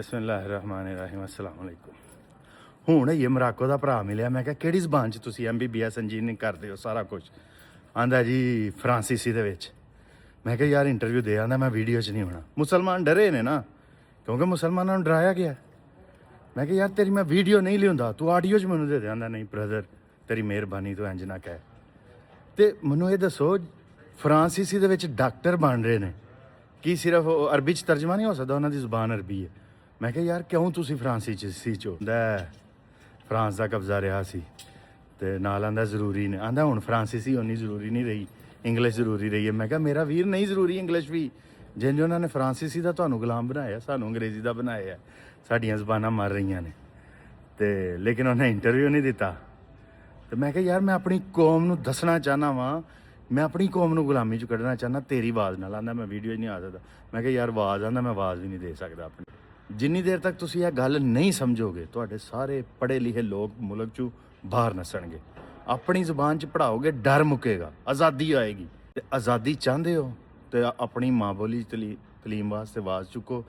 ਬਿਸਮਿਲ੍ਲਾਹਿਰਰਹਿਮਾਨਿਰਰਹੀਮ अस्सलाम वालेकुम। ਹੁਣ ਇਹ ਮਰਾਕੋ ਦਾ ਭਰਾ ਮਿਲਿਆ। ਮੈਂ ਕਿਹਾ ਕਿਹੜੀ ਜ਼ਬਾਨ 'ਚ ਤੁਸੀਂ MBBS ਇੰਜੀਨੀਅਰਿੰਗ ਕਰਦੇ ਹੋ ਸਾਰਾ ਕੁਝ? ਆਂਦਾ ਜੀ ਫਰਾਂਸੀਸੀ ਦੇ ਵਿੱਚ। ਮੈਂ ਕਿਹਾ ਯਾਰ ਇੰਟਰਵਿਊ ਦੇ ਆਂਦਾ, ਮੈਂ ਵੀਡੀਓ 'ਚ ਨਹੀਂ ਹੋਣਾ। ਮੁਸਲਮਾਨ ਡਰੇ ਨੇ ਨਾ, ਕਿਉਂਕਿ ਮੁਸਲਮਾਨਾਂ ਨੂੰ ਡਰਾਇਆ ਗਿਆ। ਮੈਂ ਕਿਹਾ ਯਾਰ ਤੇਰੀ ਮੈਂ ਵੀਡੀਓ ਨਹੀਂ ਲਿਆਉਂਦਾ, ਤੂੰ ਆਡੀਓ 'ਚ ਮੈਨੂੰ ਦੇ ਆਂਦਾ ਨਹੀਂ ਬ੍ਰਦਰ ਤੇਰੀ ਮਿਹਰਬਾਨੀ, ਤੂੰ ਇੰਜ ਨਾ ਕਹਿ। ਤੇ ਮੈਨੂੰ ਇਹ ਦੱਸੋ ਫਰਾਂਸੀਸੀ ਦੇ ਵਿੱਚ ਡਾਕਟਰ ਬਣ ਰਹੇ ਨੇ, ਕੀ ਸਿਰਫ ਅਰਬੀ 'ਚ ਤਰਜਮਾ ਨਹੀਂ ਹੋ ਸਕਦਾ? ਉਹਨਾਂ ਦੀ ਜ਼ੁਬਾਨ ਅਰਬੀ ਹੈ। ਮੈਂ ਕਿਹਾ ਯਾਰ ਕਿਉਂ ਤੁਸੀਂ ਫਰਾਂਸੀਸੀ 'ਚ ਫਰਾਂਸ ਦਾ ਕਬਜ਼ਾ ਰਿਹਾ ਸੀ ਤੇ ਨਾਲ ਆਂਦਾ ਜ਼ਰੂਰੀ ਨੇ। ਆਂਦਾ ਹੁਣ ਫਰਾਂਸੀਸੀ ਉਨੀ ਜ਼ਰੂਰੀ ਨਹੀਂ ਰਹੀ, ਇੰਗਲਿਸ਼ ਜ਼ਰੂਰੀ ਰਹੀ ਹੈ। ਮੈਂ ਕਿਹਾ ਮੇਰਾ ਵੀਰ ਨਹੀਂ ਜ਼ਰੂਰੀ ਇੰਗਲਿਸ਼ ਵੀ, ਜਿੰਜ ਉਹਨਾਂ ਨੇ ਫਰਾਂਸੀਸੀ ਦਾ ਤੁਹਾਨੂੰ ਗੁਲਾਮ ਬਣਾਇਆ, ਸਾਨੂੰ ਅੰਗਰੇਜ਼ੀ ਦਾ ਬਣਾਇਆ। ਸਾਡੀਆਂ ਜ਼ਬਾਨਾਂ ਮਰ ਰਹੀਆਂ ਨੇ ਤੇ ਲੇਕਿਨ ਉਹਨੇ ਇੰਟਰਵਿਊ ਨਹੀਂ ਦਿੱਤਾ। ਤੇ ਮੈਂ ਕਿਹਾ ਯਾਰ ਮੈਂ ਆਪਣੀ ਕੌਮ ਨੂੰ ਦੱਸਣਾ ਚਾਹੁੰਦਾ ਵਾਂ, ਮੈਂ ਆਪਣੀ ਕੌਮ ਨੂੰ ਗੁਲਾਮੀ 'ਚ ਕੱਢਣਾ ਚਾਹੁੰਦਾ ਤੇਰੀ ਆਵਾਜ਼ ਨਾਲ। ਆਂਦਾ ਮੈਂ ਵੀਡੀਓ 'ਚ ਨਹੀਂ ਆ ਸਕਦਾ। ਮੈਂ ਕਿਹਾ ਯਾਰ ਆਵਾਜ਼ ਆਂਦਾ ਮੈਂ ਆਵਾਜ਼ ਵੀ ਨਹੀਂ ਦੇ ਸਕਦਾ ਆਪਣੀ। ਜਿੰਨੀ ਦੇਰ ਤੱਕ ਤੁਸੀਂ ਇਹ ਗੱਲ ਨਹੀਂ ਸਮਝੋਗੇ ਤੁਹਾਡੇ ਸਾਰੇ ਪੜ੍ਹੇ ਲਿਖੇ ਲੋਕ ਮੁਲਕ 'ਚੋਂ ਬਾਹਰ ਨਸਣਗੇ। ਆਪਣੀ ਜ਼ੁਬਾਨ 'ਚ ਪੜ੍ਹਾਓਗੇ ਡਰ ਮੁੱਕੇਗਾ, ਆਜ਼ਾਦੀ ਆਏਗੀ। ਤੇ ਆਜ਼ਾਦੀ ਚਾਹੁੰਦੇ ਹੋ ਤੇ ਆਪਣੀ ਮਾਂ ਬੋਲੀ ਤਲੀਮ ਵਾਸਤੇ ਆਵਾਜ਼ ਚੁੱਕੋ।